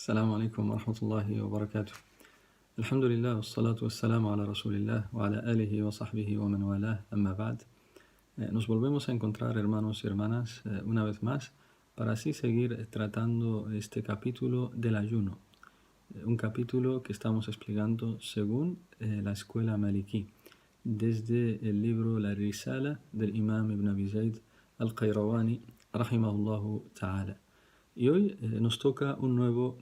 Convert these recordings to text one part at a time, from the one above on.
السلام عليكم ورحمة الله وبركاته. الحمد لله والصلاة والسلام على رسول الله وعلى آله وصحبه ومن والاه, أما بعد. Nos volvemos a encontrar, hermanos y hermanas, una vez más, para así seguir tratando este capítulo del ayuno. Un capítulo que estamos explicando según la escuela Maliki, desde el libro La Risala del Imam Ibn Abi Zayd al-Qayrawani, rahimahullahu ta'ala. Y hoy nos toca un nuevo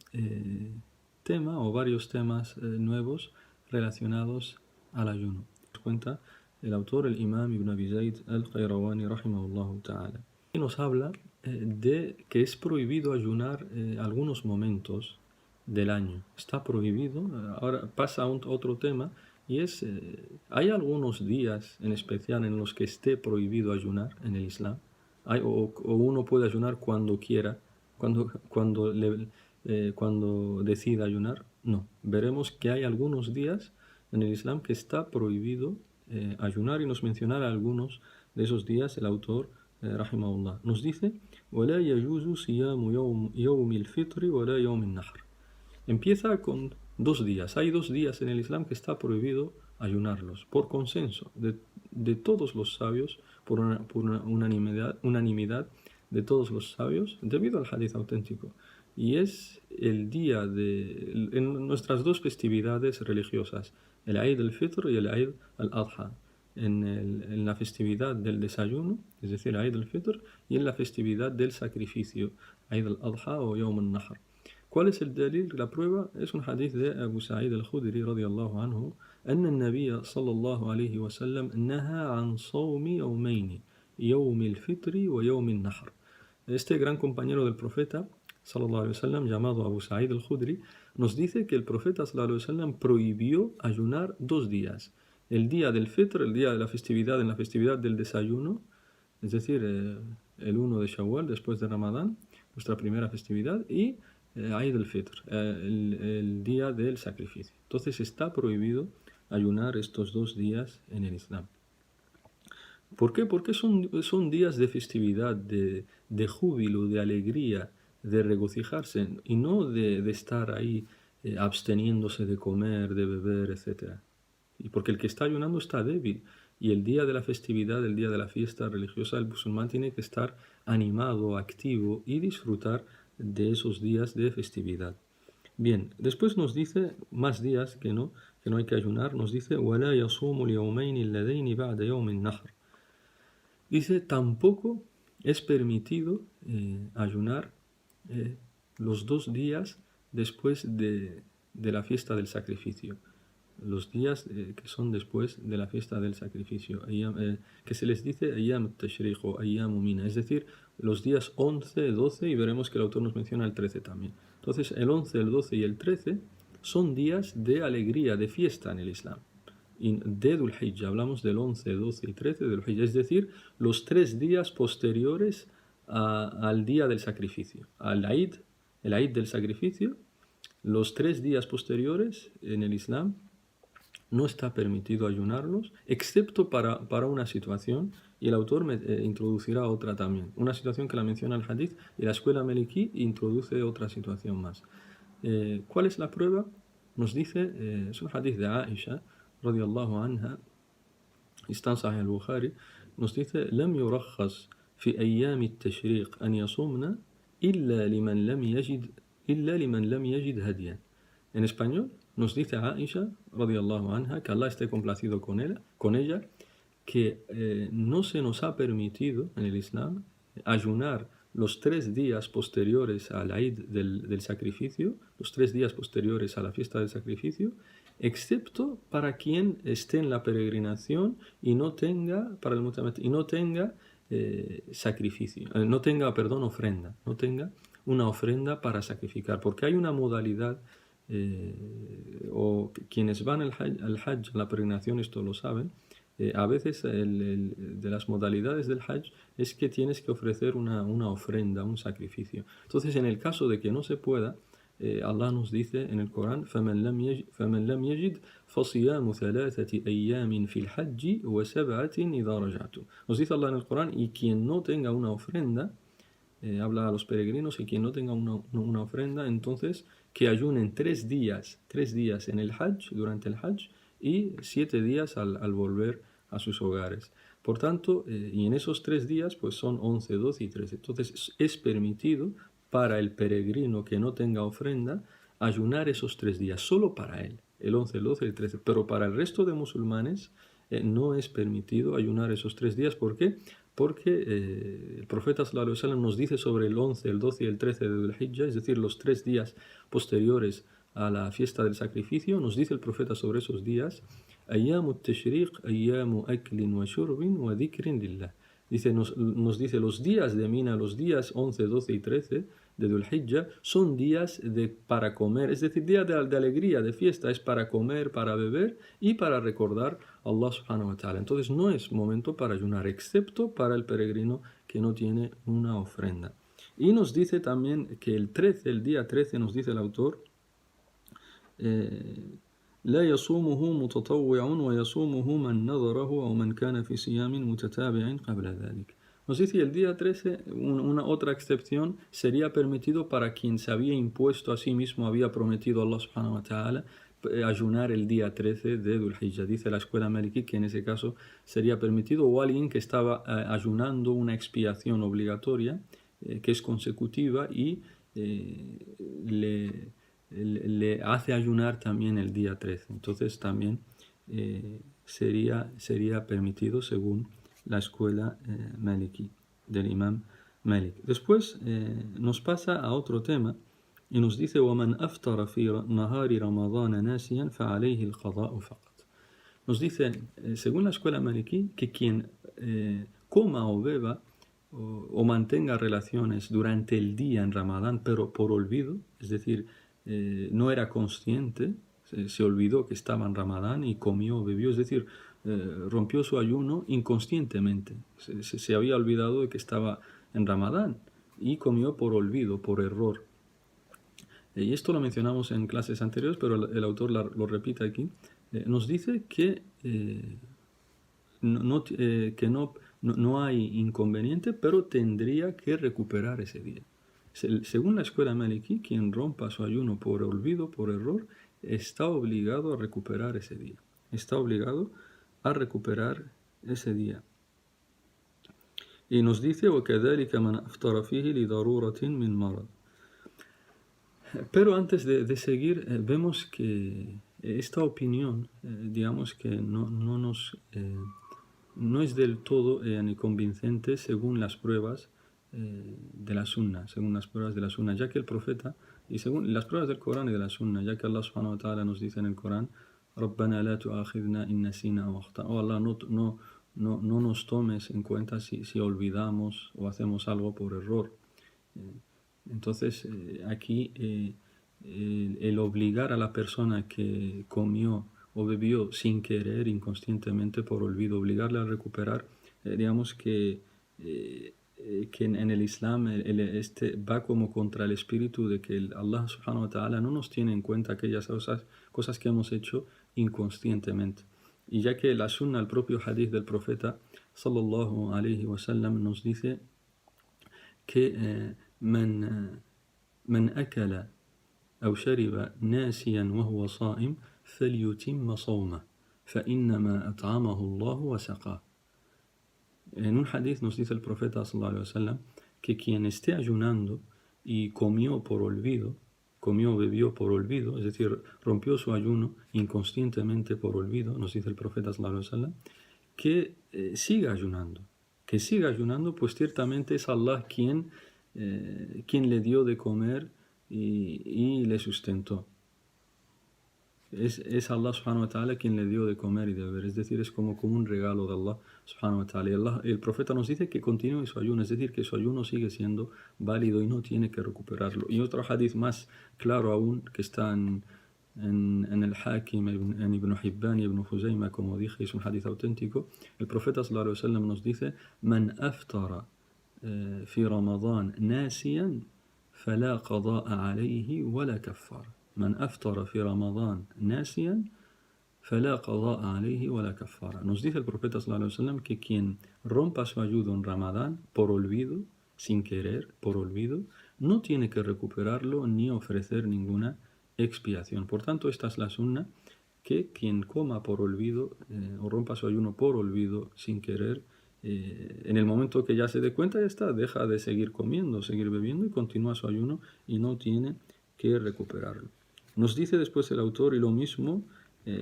tema o varios temas nuevos relacionados al ayuno. Nos cuenta el autor, el Imam Ibn Abi Zayd al-Qayrawani, rahimahullahu ta'ala. Y nos habla de que es prohibido ayunar algunos momentos del año. Está prohibido. Ahora pasa a otro tema y es, ¿hay algunos días en especial en los que esté prohibido ayunar en el Islam? O uno puede ayunar cuando quiera, cuando decida ayunar? No. Veremos que hay algunos días en el Islam que está prohibido ayunar, y nos mencionará algunos de esos días el autor, rahimahullah. Nos dice: وَلَا يَجُوزُ صِيَامُ يَوْمِ الْفِطْرِ وَلَا يَوْمِ النَّحْرِ. Empieza con 2 días. Hay 2 días en el Islam que está prohibido ayunarlos, por consenso de todos los sabios, por una unanimidad de todos los sabios, debido al hadith auténtico. Y es el día en nuestras 2 festividades religiosas, el Eid al-Fitr y el Eid al-Adha. En la festividad del desayuno, es decir, Eid al-Fitr, y en la festividad del sacrificio, Eid al-Adha o Yawm al-Nahr. ¿Cuál es el dalil? La prueba es un hadith de Abu Sa'id al-Khudri radiyallahu anhu, أن النبي صلى الله عليه وسلم نهى عن صوم يومين يوم الفطر ويوم النحر. Este gran compañero del profeta sallallahu alaihi wasallam, llamado Abu Sa'id al-Khudri, nos dice que el profeta sallallahu alaihi wasallam prohibió ayunar 2 días: el día del Fitr, el día de la festividad, en la festividad del desayuno, es decir, el 1 de Shawwal, después de Ramadán, nuestra primera festividad, y Eid al-Fitr, el día del sacrificio. Entonces está prohibido ayunar estos 2 días en el Islam. ¿Por qué? Porque son días de festividad, de júbilo, de alegría, de regocijarse, y no de estar ahí absteniéndose de comer, de beber, etc. Y porque el que está ayunando está débil, y el día de la festividad, el día de la fiesta religiosa, el musulmán tiene que estar animado, activo y disfrutar de esos días de festividad. Bien, después nos dice más días que no hay que ayunar. Nos dice: وَلَا يَصُومُ الْيَوْمَيْنِ اللَّذَيْنِ بَعْدَ يَوْمِ النَّحْرِ. Dice, tampoco es permitido ayunar los 2 días después de la fiesta del sacrificio. Los días que son después de la fiesta del sacrificio, que se les dice Ayyam al-Tashriq o Ayyam Mina, es decir, los días 11, 12, y veremos que el autor nos menciona el 13 también. Entonces, el 11, el 12 y el 13 son días de alegría, de fiesta en el Islam. De Dhul Hijjah, hablamos del 11, 12 y 13 de Dhul Hijjah, es decir, los 3 días posteriores al día del sacrificio, el Eid del sacrificio. Los 3 días posteriores en el Islam no está permitido ayunarlos, excepto para una situación, y el autor introducirá otra también. Una situación que la menciona el hadith, y la escuela Maliki introduce otra situación más. ¿Cuál es la prueba? Nos dice, es un hadith de Aisha radiyallahu anha, está en Sahih al-Bukhari, nos dice: لم يرخص في أيام التشريق أن يصومنا إلا لمن لم يجد هديا. En español nos dice Aisha radiyallahu anha, que Allah esté complacido con ella, que no se nos ha permitido en el Islam ayunar los 3 días posteriores al Eid del sacrificio, los 3 días posteriores a la fiesta del sacrificio, excepto para quien esté en la peregrinación y no tenga, sacrificio, no tenga ofrenda, no tenga una ofrenda para sacrificar, porque hay una modalidad, o quienes van al Hajj, la peregrinación, esto lo saben, a veces de las modalidades del Hajj es que tienes que ofrecer una ofrenda, un sacrificio. Entonces, en el caso de que no se pueda, Allah nos dice en el Corán: فَمَنْ لَمْ يَجِدْ فَصِيَامُ 3 أَيَّامٍ فِي الْحَجِّ وَسَبْعَةٍ إِذَا رَجَعْتُمْ. Nos dice Allah en el Corán: y quien no tenga una ofrenda, habla a los peregrinos, y quien no tenga una ofrenda, entonces que ayunen 3 días en el Hajj, durante el Hajj, y 7 días al volver a sus hogares. Por tanto, y en esos 3 días, pues son 11, 12 y 13. Entonces, es permitido para el peregrino que no tenga ofrenda ayunar esos 3 días, solo para él, el 11, el 12 y el 13. Pero para el resto de musulmanes no es permitido ayunar esos 3 días. ¿Por qué? Porque el profeta sallallahu alaihi wasallam nos dice sobre el 11, el 12 y el 13 de Dhul Hijjah, es decir, los 3 días posteriores a la fiesta del sacrificio, nos dice el profeta sobre esos días: Ayyamu tashriq, ayyamu aklin wa shurbin wa dhikrin lillah. Nos dice, los días de Mina, los días 11, 12 y 13 de Dhul Hijjah son días para comer, es decir, días de alegría, de fiesta, es para comer, para beber y para recordar a Allah subhanahu wa ta'ala. Entonces no es momento para ayunar, excepto para el peregrino que no tiene una ofrenda. Y nos dice también que el día 13, nos dice el autor, لا يصومه متطوع ويصومه من نظره أو من كان في صيام متتابع قبل ذلك. Nos dice el día 13, una otra excepción, sería permitido para quien se había impuesto a sí mismo, había prometido a Allah subhanahu wa ta'ala ayunar el día 13 de Dhul Hijjah. Dice la escuela maliki que en ese caso sería permitido, o alguien que estaba ayunando una expiación obligatoria que es consecutiva y le hace ayunar también el día 13. Entonces también sería permitido según la escuela maliki del imam Malik. Después nos pasa a otro tema y nos dice: وَمَنْ أَفْطَرَ فِي نَهَارِ رَمَضَانَ نَاسِيًا فَعَلَيْهِ الْقَضَاءُ فَقَطْ. Nos dice, según la escuela maliki, que quien coma o beba o mantenga relaciones durante el día en Ramadán, pero por olvido, es decir, no era consciente, se olvidó que estaba en Ramadán y comió o bebió, es decir, rompió su ayuno inconscientemente, se había olvidado de que estaba en Ramadán y comió por olvido, por error. Y esto lo mencionamos en clases anteriores, pero el autor lo repite aquí. Nos dice que no hay inconveniente, pero tendría que recuperar ese día. Según la escuela maliki, quien rompa su ayuno por olvido, por error, está obligado a recuperar ese día. Está obligado a recuperar ese día. Y nos dice: وَكَذَلِكَ مَنْ أَفْطَرَ فِيهِ لِضَرُورَةٍ مِنْ مَرَضٍ. Pero antes de seguir, vemos que esta opinión, digamos que no es del todo ni convincente según las pruebas de la Sunna, ya que el profeta, y según las pruebas del Corán y de la Sunna, ya que Allah subhanahu wa ta'ala nos dice en el Corán: رَبَّنَا لَا تُؤَاخِذْنَا إِن نَسِينَا أَوْ أَخْطَأْنَا. Oh Allah, no nos tomes en cuenta si olvidamos o hacemos algo por error. Entonces, aquí el obligar a la persona que comió o bebió sin querer, inconscientemente, por olvido, obligarle a recuperar, digamos que en el Islam va como contra el espíritu de que Allah subhanahu wa ta'ala no nos tiene en cuenta aquellas cosas que hemos hecho inconscientemente. Y ya que la sunna, el propio hadith del profeta sallallahu alayhi wa sallam, nos dice que من أكل أو شرب ناسيا وهو صائم فليتم صومه فإنما أطعمه الله وسقاه. En un hadith nos dice el profeta sallallahu alaihi wasallam que quien esté ayunando y comió por olvido, bebió por olvido, es decir, rompió su ayuno inconscientemente por olvido, nos dice el profeta sallallahu alaihi wasallam, que siga ayunando, pues ciertamente es Allah quien le dio de comer y le sustentó. Es Allah subhanahu wa ta'ala quien le dio de comer y de beber, es decir, es como un regalo de Allah subhanahu wa ta'ala. El profeta nos dice que continúe su ayuno, es decir, que su ayuno sigue siendo válido y no tiene que recuperarlo. Y otro hadith más claro aún, que está en el Hakim, en Ibn Hibban y Ibn Khuzayma, como dije, es un hadith auténtico. El profeta sallallahu alaihi wasallam nos dice: Man aftara fi Ramadan nasiyan fala qada'a alayhi wala kaffar. Man aftara fi Ramadan nasiyan fala qada'a alayhi wala kaffara. Nos dice el profeta sallallahu alaihi wasallam que quien rompa su ayuno en Ramadán por olvido, sin querer, por olvido, no tiene que recuperarlo ni ofrecer ninguna expiación. Por tanto, esta es la sunna, que quien coma por olvido o rompa su ayuno por olvido sin querer, en el momento que ya se dé cuenta, ya está, deja de seguir comiendo, seguir bebiendo y continúa su ayuno y no tiene que recuperarlo. Nos dice después el autor, y lo mismo,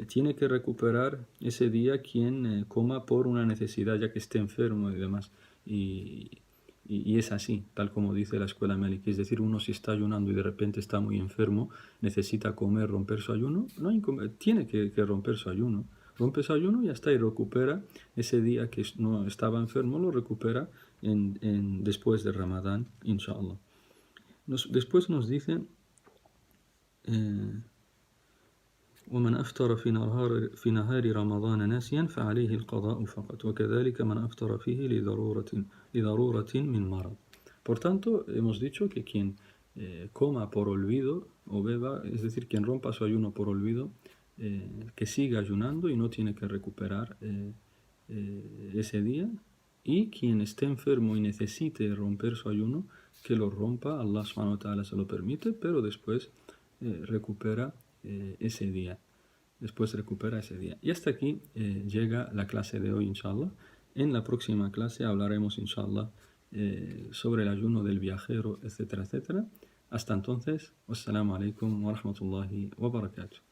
tiene que recuperar ese día quien coma por una necesidad, ya que esté enfermo y demás. Y es así, tal como dice la escuela maliki. Es decir, uno si está ayunando y de repente está muy enfermo, necesita comer, romper su ayuno, no hay tiene que romper su ayuno. Rompe su ayuno y ya está, y recupera ese día que no estaba enfermo, lo recupera después de Ramadán, inshallah. Después nos dice... ومن أفطر في نهار رمضان ناسيا فعليه القضاء فقط وكذلك من أفطر فيه لضرورة من مرض. Por tanto, hemos dicho que quien coma por olvido o beba, es decir, quien rompa su ayuno por olvido, que siga ayunando y no tiene que recuperar ese día. Y quien esté enfermo y necesite romper su ayuno, que lo rompa, Allah subhanahu wa ta'ala se lo permite, pero después recupera ese día. Después recupera ese día. Y hasta aquí llega la clase de hoy, inshallah. En la próxima clase hablaremos, inshallah, sobre el ayuno del viajero, etcétera, etcétera. Hasta entonces, wassalamu alaikum wa rahmatullahi wa barakatuh.